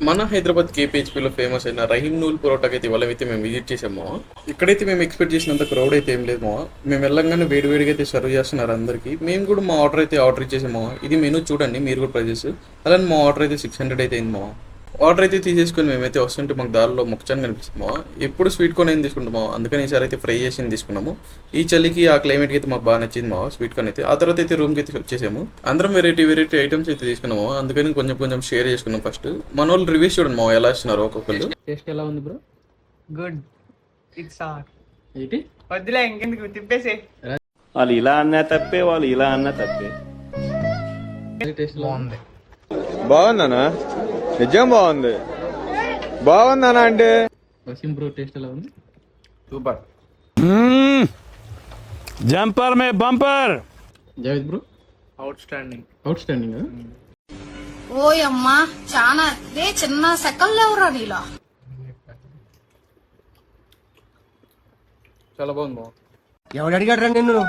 మన హైదరాబాద్ కేపీహెచ్పీలో ఫేమస్ అయిన రహీం నూల్ పరోటాకి అయితే ఇవాళ అయితే మేము విజిట్ చేసాము. ఇక్కడైతే మేము ఎక్స్పెక్ట్ చేసినంత క్రౌడ్ అయితే ఏం లేదు. మేము వెళ్ళంగానే వేడివేడిగా అయితే సర్వ్ చేస్తున్నారు అందరికి. మేము కూడా మా ఆర్డర్ ఇచ్చేసాము. ఇది మెనూ చూడండి మీరు కూడా ప్రైజెస్. అలానే మా ఆర్డర్ అయితే 600 అయితే అయింది. ఆర్డర్ అయితే తీసేసుకొని మేమైతే వస్తుంటే మాకు దారిలో మొక్కచాన్ని కనిపిస్తాము. ఎప్పుడు స్వీట్ కార్న్ ఏం తీసుకుంటాము, అందుకని ఈసారి అయితే ఫ్రై చేసి తీసుకున్నాము. ఈ చలికి ఆ క్లైమేట్కి అయితే మాకు బాగా నచ్చింది స్వీట్ కార్న్ అయితే. ఆ తర్వాత అయితే రూమ్కి అయితే వచ్చేసాము. అందరం వెరైటీ ఐటమ్స్ అయితే తీసుకున్నాము. అందుకని కొంచెం షేర్ చేసుకున్నాం. ఫస్ట్ మన వాళ్ళు రివ్యూస్ చూడండి ఎలా ఇస్తున్నారు ఒక్కొక్కరు. టేస్ట్ ఎలా ఉంది బ్రో? గుడ్. ఇట్స్ ఆర్ ఏంటి వద్దులే ఇంకెందుకు తిప్పేసే. వాళ్ళు ఇలా అన్నా తప్పే, వాళ్ళు ఇలా అన్నా తప్పే. టేస్ట్ బాగుంది. బాగుందనా? నిజం బాగుందనా అంటే వసీం బ్రో టేస్ట్ ఎలా ఉంది? సూపర్. జంపర్ మే bumper. Javed bro? Outstanding. Outstanding. ఓయమ్మా చాలా చిన్న సెకల్ ఎవరా నీలా. చాలా బాగుంది. ఎవడు అడిగాడు రా నిన్ను?